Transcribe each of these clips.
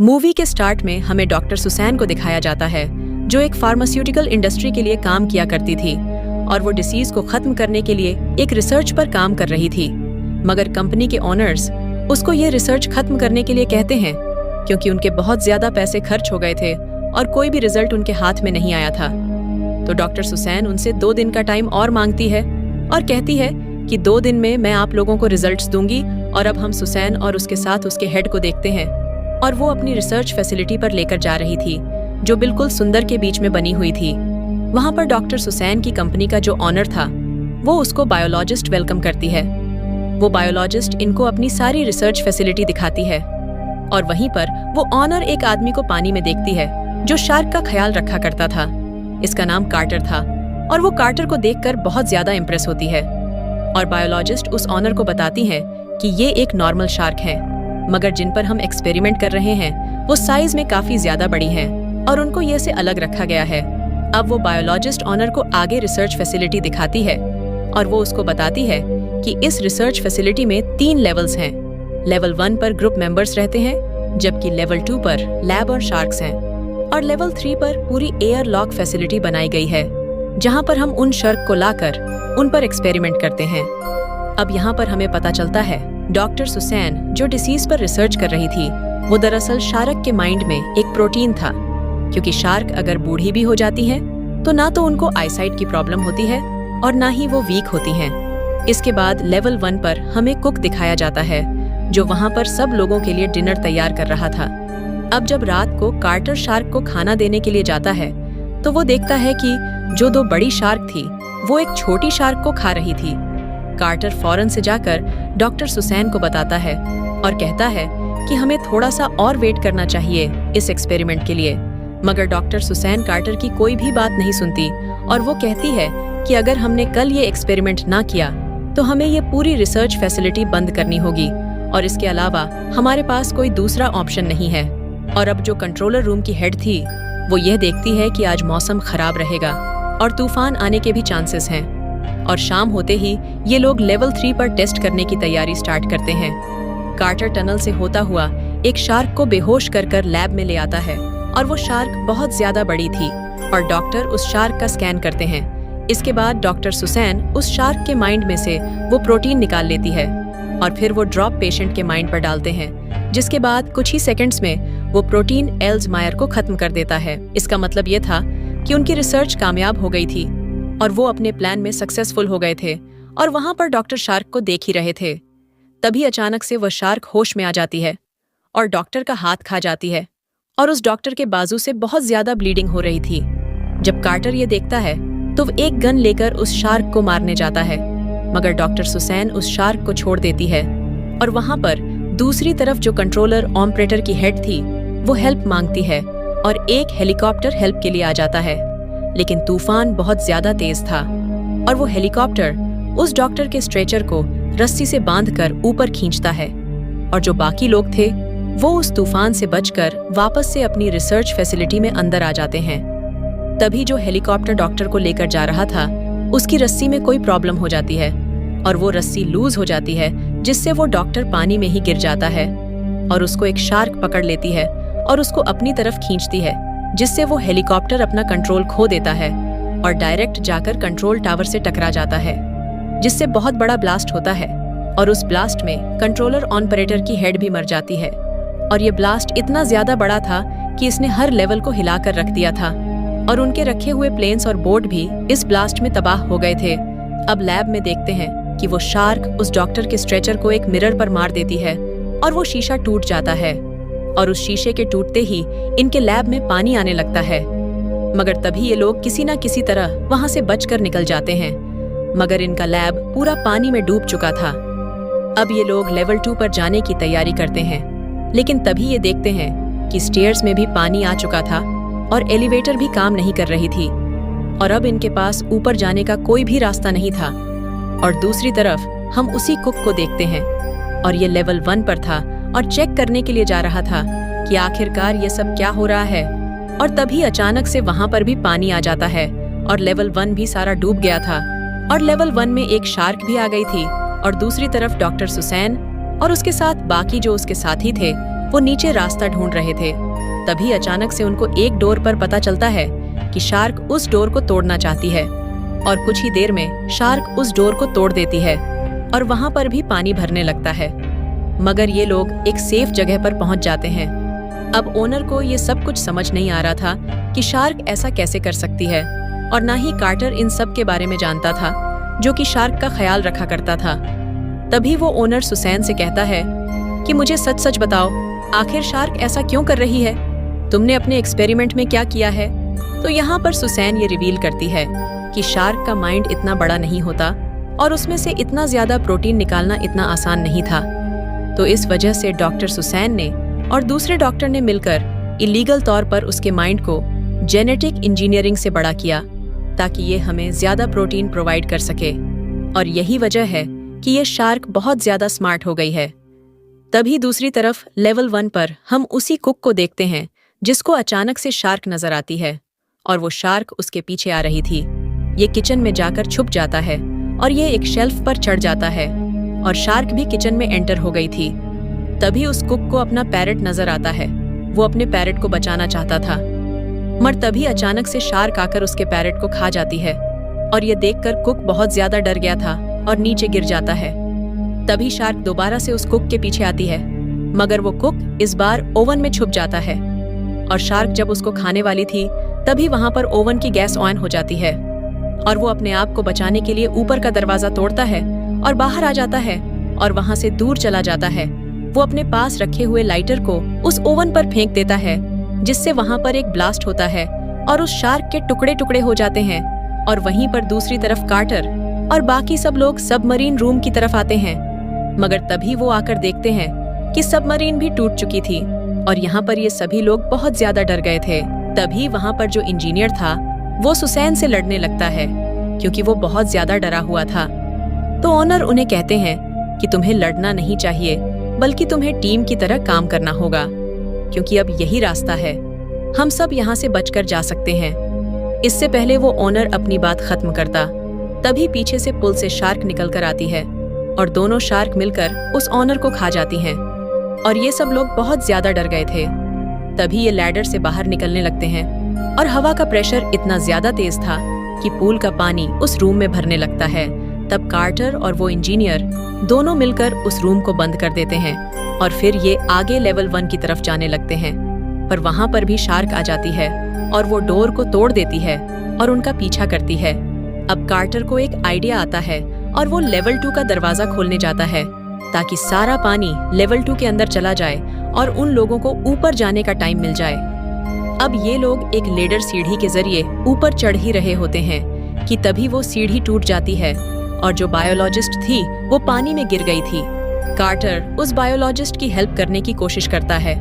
Movie के start में हमें डॉक्टर सुसैन को दिखाया जाता है, जो एक फार्मास्यूटिकल इंडस्ट्री के लिए काम किया करती थी और वो डिसीज को खत्म करने के लिए एक रिसर्च पर काम कर रही थी। मगर कंपनी के ओनर्स उसको ये रिसर्च खत्म करने के लिए कहते हैं क्योंकि उनके बहुत ज्यादा पैसे खर्च हो गए थे और कोई भी रिजल्ट उनके हाथ में नहीं आया था। तो डॉक्टर सुसैन उनसे 2 दिन का टाइम और मांगती है और कहती है कि 2 दिन में मैं आप लोगों को रिजल्ट्स दूंगी। और अब हम सुसैन और उसके साथ उसके हेड को देखते हैं और वो अपनी रिसर्च फैसिलिटी पर लेकर जा रही थी, जो बिल्कुल सुंदर के बीच में बनी हुई थी। वहां पर डॉक्टर सुसैन की कंपनी का जो ऑनर था वो उसको बायोलॉजिस्ट वेलकम करती है। वो बायोलॉजिस्ट इनको अपनी सारी रिसर्च फैसिलिटी दिखाती है और वहीं पर वो ऑनर एक आदमी को पानी में देखती है जो शार्क का ख्याल रखा करता था। इसका नाम कार्टर था और वो कार्टर को देखकर बहुत ज्यादा इम्प्रेस होती है और बायोलॉजिस्ट उस ऑनर को बताती है कि ये एक नॉर्मल शार्क है, मगर जिन पर हम एक्सपेरिमेंट कर रहे हैं वो साइज में काफी ज्यादा बड़ी हैं और उनको ये से अलग रखा गया है। अब वो बायोलॉजिस्ट ऑनर को आगे रिसर्च फैसिलिटी दिखाती है और वो उसको बताती है कि इस रिसर्च फैसिलिटी में 3 लेवल्स हैं। लेवल 1 पर ग्रुप मेंबर्स रहते हैं, जबकि लेवल 2 पर लैब और शार्क्स हैं और लेवल 3 पर पूरी एयर लॉक फैसिलिटी बनाई गई है, जहां पर हम उन शार्क को लाकर उन पर एक्सपेरिमेंट करते हैं। अब यहाँ पर हमें पता चलता है डॉक्टर सुसैन जो डिसीज पर रिसर्च कर रही थी वो दरअसल शार्क के माइंड में एक प्रोटीन था, क्योंकि शार्क अगर बूढ़ी भी हो जाती है तो ना तो उनको आईसाइट की प्रॉब्लम होती है और ना ही वो वीक होती हैं। इसके बाद लेवल 1 पर हमें कुक दिखाया जाता है, जो वहाँ पर सब लोगों के लिए डिनर तैयार कर रहा था। अब जब रात को कार्टर शार्क को खाना देने के लिए जाता है तो वो देखता है कि जो 2 बड़ी शार्क थी वो एक छोटी शार्क को खा रही थी। कार्टर फौरन से जाकर डॉक्टर सुसैन को बताता है और कहता है कि हमें थोड़ा सा और वेट करना चाहिए इस एक्सपेरिमेंट के लिए, मगर डॉक्टर सुसैन कार्टर की कोई भी बात नहीं सुनती और वो कहती है कि अगर हमने कल ये एक्सपेरिमेंट ना किया तो हमें ये पूरी रिसर्च फैसिलिटी बंद करनी होगी और इसके अलावा हमारे पास कोई दूसरा ऑप्शन नहीं है। और अब जो कंट्रोलर रूम की हेड थी वो यह देखती है कि आज मौसम खराब रहेगा और तूफान आने के भी चांसेस हैं और शाम होते ही ये लोग लेवल 3 पर टेस्ट करने की तैयारी स्टार्ट करते हैं। कार्टर टनल से होता हुआ एक शार्क को बेहोश कर लैब में ले आता है और वो शार्क बहुत ज्यादा बड़ी थी और डॉक्टर उस शार्क का स्कैन करते हैं। इसके बाद डॉक्टर सुसैन उस शार्क के माइंड में से वो प्रोटीन निकाल लेती है और फिर वो ड्रॉप पेशेंट के माइंड पर डालते हैं, जिसके बाद कुछ ही सेकंड्स में वो प्रोटीन एल्ज़मायर को खत्म कर देता है। इसका मतलब ये था कि उनकी रिसर्च कामयाब हो गई थी और वो अपने प्लान में सक्सेसफुल हो गए थे और वहां पर डॉक्टर शार्क को देख ही रहे थे। तभी अचानक से वह शार्क होश में आ जाती है और डॉक्टर का हाथ खा जाती है और उस डॉक्टर के बाजू से बहुत ज्यादा ब्लीडिंग हो रही थी। जब कार्टर ये देखता है तो वो एक गन लेकर उस शार्क को मारने जाता है, मगर डॉक्टर सुसैन उस शार्क को छोड़ देती है और वहां पर दूसरी तरफ जो कंट्रोलर ऑपरेटर की हेड थी वो हेल्प मांगती है और एक हेलीकॉप्टर हेल्प के लिए आ जाता है। लेकिन तूफान बहुत ज्यादा तेज था और वो हेलीकॉप्टर उस डॉक्टर के स्ट्रेचर को रस्सी से बांधकर ऊपर खींचता है और जो बाकी लोग थे वो उस तूफान से बचकर वापस से अपनी रिसर्च फैसिलिटी में अंदर आ जाते हैं। तभी जो हेलीकॉप्टर डॉक्टर को लेकर जा रहा था उसकी रस्सी में कोई प्रॉब्लम हो जाती है और वो रस्सी लूज हो जाती है, जिससे वो डॉक्टर पानी में ही गिर जाता है और उसको एक शार्क पकड़ लेती है और उसको अपनी तरफ खींचती है, जिससे वो हेलीकॉप्टर अपना कंट्रोल खो देता है और डायरेक्ट जाकर कंट्रोल टावर से टकरा जाता है, जिससे बहुत बड़ा ब्लास्ट होता है और उस ब्लास्ट में कंट्रोलर ऑपरेटर की हेड भी मर जाती है। और ये ब्लास्ट इतना ज्यादा बड़ा था कि इसने हर लेवल को हिलाकर रख दिया था और उनके रखे हुए प्लेन्स और बोट भी इस ब्लास्ट में तबाह हो गए थे। अब लैब में देखते हैं कि वो शार्क उस डॉक्टर के स्ट्रेचर को एक मिरर पर मार देती है और वो शीशा टूट जाता है और उस शीशे के टूटते ही इनके लैब में पानी आने लगता है। मगर तभी ये लोग किसी न किसी तरह वहां से बचकर निकल जाते हैं, मगर इनका लैब पूरा पानी में डूब चुका था। अब ये लोग लेवल 2 पर जाने की तैयारी करते हैं, लेकिन तभी ये देखते हैं कि स्टेयर्स में भी पानी आ चुका था और एलिवेटर भी काम नहीं कर रही थी और अब इनके पास ऊपर जाने का कोई भी रास्ता नहीं था। और दूसरी तरफ हम उसी कुक को देखते हैं और ये लेवल 1 पर था और चेक करने के लिए जा रहा था कि आखिरकार ये सब क्या हो रहा है। और तभी अचानक से वहां पर भी पानी आ जाता है और लेवल 1 भी सारा डूब गया था और लेवल 1 में एक शार्क भी आ गई थी और दूसरी तरफ डॉक्टर सुसैन और उसके साथ बाकी जो उसके साथी थे वो नीचे रास्ता ढूंढ रहे थे। तभी अचानक से उनको एक डोर पर पता चलता है कि शार्क उस डोर को तोड़ना चाहती है और कुछ ही देर में शार्क उस डोर को तोड़ देती है और वहां पर भी पानी भरने लगता है। मगर ये लोग एक सेफ जगह पर पहुंच जाते हैं। अब ओनर को ये सब कुछ समझ नहीं आ रहा था कि शार्क ऐसा कैसे कर सकती है, और ना ही कार्टर इन सब के बारे में जानता था, जो कि शार्क का ख्याल रखा करता था। तभी वो ओनर सुसैन से कहता है कि मुझे सच सच बताओ, आखिर शार्क ऐसा क्यों कर रही है? तुमने अपने एक्सपेरिमेंट में क्या किया है? तो यहाँ पर सुसैन ये रिवील करती है कि शार्क का माइंड इतना बड़ा नहीं होता और उसमें से इतना ज्यादा प्रोटीन निकालना इतना आसान नहीं था। तो इस वजह से डॉक्टर सुसैन ने और दूसरे डॉक्टर ने मिलकर इलीगल तौर पर उसके माइंड को जेनेटिक इंजीनियरिंग से बड़ा किया, ताकि ये हमें ज्यादा प्रोटीन प्रोवाइड कर सके। और यही वजह है कि ये शार्क बहुत ज्यादा स्मार्ट हो गई है। तभी दूसरी तरफ लेवल 1 पर हम उसी कुक को देखते हैं, जिसको अचानक से शार्क नजर आती है और वो शार्क उसके पीछे आ रही थी। ये किचन में जाकर छुप जाता है और ये एक शेल्फ पर चढ़ जाता है और शार्क भी किचन में एंटर हो गई थी। तभी उस कुक को अपना पैरट नजर आता है। वो अपने पैरट को बचाना चाहता था, मगर तभी अचानक से शार्क आकर उसके पैरट को खा जाती है और ये देखकर कुक बहुत ज्यादा डर गया था और नीचे गिर जाता है। तभी शार्क दोबारा से उस कुक के पीछे आती है, मगर वो कुक इस बार ओवन में छुप जाता है और शार्क जब उसको खाने वाली थी तभी वहां पर ओवन की गैस ऑन हो जाती है और वो अपने आप को बचाने के लिए ऊपर का दरवाजा तोड़ता है और बाहर आ जाता है और वहां से दूर चला जाता है। वो अपने पास रखे हुए लाइटर को उस ओवन पर फेंक देता है, जिससे वहां पर एक ब्लास्ट होता है और उस शार्क के टुकड़े टुकड़े हो जाते हैं। और वहीं पर दूसरी तरफ कार्टर और बाकी सब लोग सबमरीन रूम की तरफ आते हैं, मगर तभी वो आकर देखते हैं कि सबमरीन भी टूट चुकी थी और यहाँ पर ये सभी लोग बहुत ज्यादा डर गए थे। तभी वहाँ पर जो इंजीनियर था वो सुसैन से लड़ने लगता है, क्योंकि वो बहुत ज्यादा डरा हुआ था। तो ओनर उन्हें कहते हैं कि तुम्हें लड़ना नहीं चाहिए, बल्कि तुम्हें टीम की तरह काम करना होगा, क्योंकि अब यही रास्ता है, हम सब यहाँ से बचकर जा सकते हैं। इससे पहले वो ओनर अपनी बात खत्म करता, तभी पीछे से पुल से शार्क निकल कर आती है और दोनों शार्क मिलकर उस ओनर को खा जाती हैं और ये सब लोग बहुत ज्यादा डर गए थे। तभी ये लैडर से बाहर निकलने लगते हैं और हवा का प्रेशर इतना ज्यादा तेज था कि पूल का पानी उस रूम में भरने लगता है। तब कार्टर और वो इंजीनियर दोनों मिलकर उस रूम को बंद कर देते हैं और फिर ये आगे लेवल 1 की तरफ जाने लगते हैं, पर वहां पर भी शार्क आ जाती है और वो डोर को तोड़ देती है और उनका पीछा करती है। अब कार्टर को एक आइडिया आता है और वो लेवल 2 का दरवाजा खोलने जाता है, ताकि सारा पानी लेवल 2 के अंदर चला जाए और उन लोगों को ऊपर जाने का टाइम मिल जाए। अब ये लोग एक लेडर सीढ़ी के जरिए ऊपर चढ़ ही रहे होते हैं कि तभी वो सीढ़ी टूट जाती है और जो बायोलॉजिस्ट थी वो पानी में गिर गई थी। कार्टर उस बायोलॉजिस्ट की हेल्प करने की कोशिश करता है,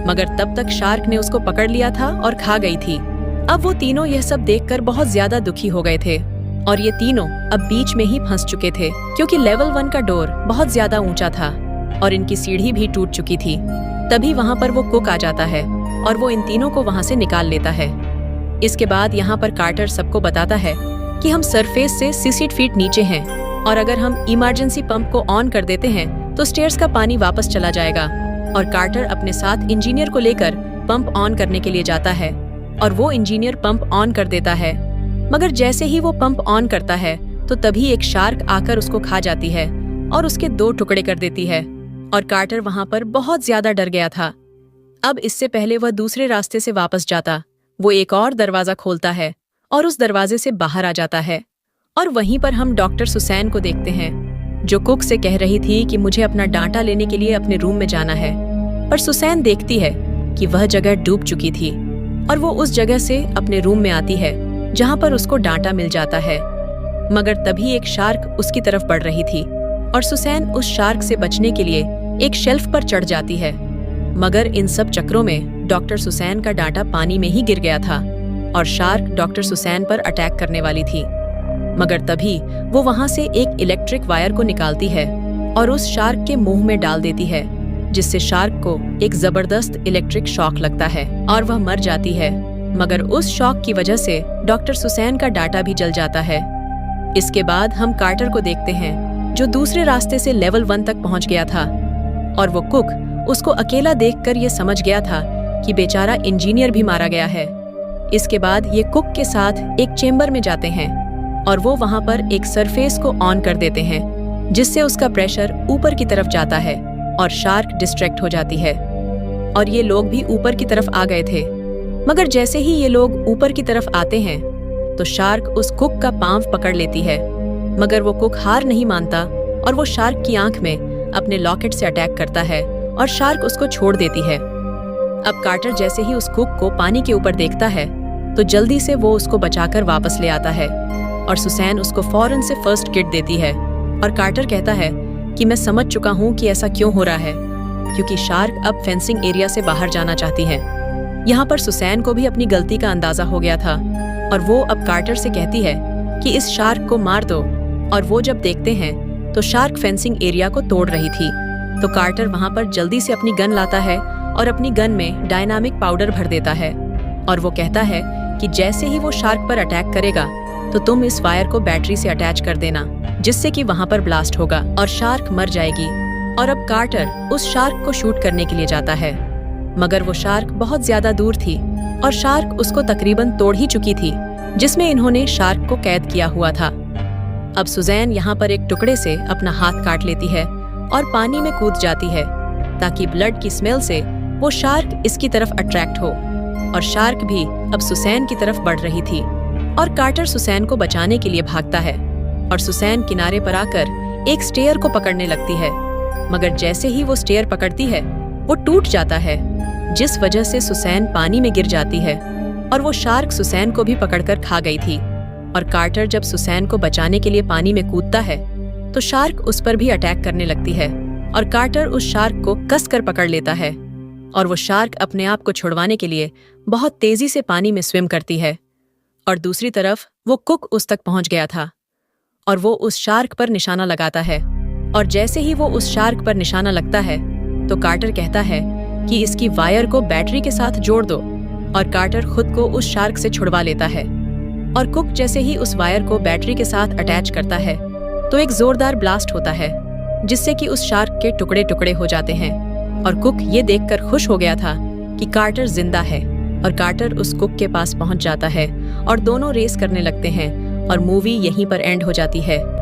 मगर तब तक शार्क ने उसको पकड़ लिया था और खा गई थी। अब वो तीनों यह सब देखकर बहुत ज्यादा दुखी हो गए थे और ये तीनों अब बीच में ही फंस चुके थे, क्योंकि लेवल 1 का डोर बहुत ज्यादा ऊंचा था और इनकी सीढ़ी भी टूट चुकी थी। तभी वहां पर वो कुक आ जाता है और वो इन तीनों को वहां से निकाल लेता है। इसके बाद यहाँ पर कार्टर सबको बताता है कि हम सरफेस से 6 फीट नीचे हैं और अगर हम इमरजेंसी पंप को ऑन कर देते हैं तो स्टेयर्स का पानी वापस चला जाएगा। और कार्टर अपने साथ इंजीनियर को लेकर पंप ऑन करने के लिए जाता है और वो इंजीनियर पंप ऑन कर देता है, मगर जैसे ही वो पंप ऑन करता है तो तभी एक शार्क आकर उसको खा जाती है और उसके 2 टुकड़े कर देती है और कार्टर वहां पर बहुत ज्यादा डर गया था। अब इससे पहले वह दूसरे रास्ते से वापस जाता, वो एक और दरवाजा खोलता है और उस दरवाजे से बाहर आ जाता है। और वहीं पर हम डॉक्टर सुसैन को देखते हैं, जो कुक से कह रही थी कि मुझे अपना डांटा लेने के लिए अपने रूम में जाना है, पर सुसैन देखती है कि वह जगह डूब चुकी थी और वो उस जगह से अपने रूम में आती है जहां पर उसको डांटा मिल जाता है। मगर तभी एक शार्क उसकी तरफ बढ़ रही थी और सुसैन उस शार्क से बचने के लिए एक शेल्फ पर चढ़ जाती है, मगर इन सब चक्रों में डॉक्टर सुसैन का डांटा पानी में ही गिर गया था और शार्क डॉक्टर सुसैन पर अटैक करने वाली थी। मगर तभी वो वहां से एक इलेक्ट्रिक वायर को निकालती है और उस शार्क के मुंह में डाल देती है, जिससे शार्क को एक जबरदस्त इलेक्ट्रिक शॉक लगता है और वह मर जाती है। मगर उस शॉक की वजह से डॉक्टर सुसैन का डाटा भी जल जाता है। इसके बाद हम कार्टर को देखते हैं, जो दूसरे रास्ते से लेवल 1 तक पहुंच गया था और वो कुक उसको अकेला देखकर ये समझ गया था कि बेचारा इंजीनियर भी मारा गया है। इसके बाद ये कुक के साथ एक चेम्बर में जाते हैं और वो वहां पर एक सरफेस को ऑन कर देते हैं, जिससे उसका प्रेशर ऊपर की तरफ जाता है और शार्क डिस्ट्रैक्ट हो जाती है। और ये लोग भी ऊपर की तरफ आ गए थे, मगर जैसे ही ये लोग ऊपर की तरफ आते हैं तो शार्क उस कुक का पांव पकड़ लेती है। मगर वो कुक हार नहीं मानता और वो शार्क की आंख में अपने लॉकेट से अटैक करता है और शार्क उसको छोड़ देती है। अब कार्टर जैसे ही उस कुक को पानी के ऊपर देखता है तो जल्दी से वो उसको बचाकर वापस ले आता है और सुसैन उसको फौरन से फर्स्ट किट देती है। और कार्टर कहता है कि मैं समझ चुका हूँ कि ऐसा क्यों हो रहा है, क्योंकि शार्क अब फेंसिंग एरिया से बाहर जाना चाहती है। यहाँ पर सुसैन को भी अपनी गलती का अंदाजा हो गया था और वो अब कार्टर से कहती है कि इस शार्क को मार दो। और वो जब देखते हैं तो शार्क फेंसिंग एरिया को तोड़ रही थी, तो कार्टर वहाँ पर जल्दी से अपनी गन लाता है और अपनी गन में डायनामिक पाउडर भर देता है। और वो कहता है कि जैसे ही वो शार्क पर अटैक करेगा तो तुम इस वायर को बैटरी से अटैच कर देना, जिससे कि वहाँ पर ब्लास्ट होगा और शार्क मर जाएगी। और अब कार्टर उस शार्क को शूट करने के लिए जाता है, मगर वो शार्क बहुत ज्यादा दूर थी और शार्क उसको तकरीबन तोड़ ही चुकी थी, जिसमें इन्होंने शार्क को कैद किया हुआ था। अब सुजैन यहाँ पर एक टुकड़े से अपना हाथ काट लेती है और पानी में कूद जाती है, ताकि ब्लड की स्मेल से वो शार्क इसकी तरफ अट्रैक्ट हो। और शार्क भी अब सुसैन की तरफ बढ़ रही थी और कार्टर सुसैन को बचाने के लिए भागता है और सुसैन किनारे पर आकर एक स्टेयर को पकड़ने लगती है। मगर जैसे ही वो स्टेयर पकड़ती है वो टूट जाता है, जिस वजह से सुसैन पानी में गिर जाती है और वो शार्क सुसैन को भी पकड़कर खा गई थी। और कार्टर जब सुसैन को बचाने के लिए पानी में कूदता है तो शार्क उस पर भी अटैक करने लगती है और कार्टर उस शार्क को कसकर पकड़ लेता है और वो शार्क अपने आप को छुड़वाने के लिए बहुत तेजी से पानी में स्विम करती है। और दूसरी तरफ वो कुक उस तक पहुंच गया था और वो उस शार्क पर निशाना लगाता है। और जैसे ही वो उस शार्क पर निशाना लगता है तो कार्टर कहता है कि इसकी वायर को बैटरी के साथ जोड़ दो। और कार्टर खुद को उस शार्क से छुड़वा लेता है और कुक जैसे ही उस वायर को बैटरी के साथ अटैच करता है तो एक जोरदार ब्लास्ट होता है, जिससे कि उस शार्क के टुकड़े टुकड़े हो जाते हैं। और कुक ये देखकर खुश हो गया था कि कार्टर जिंदा है और कार्टर उस कुक के पास पहुंच जाता है और दोनों रेस करने लगते हैं और मूवी यहीं पर एंड हो जाती है।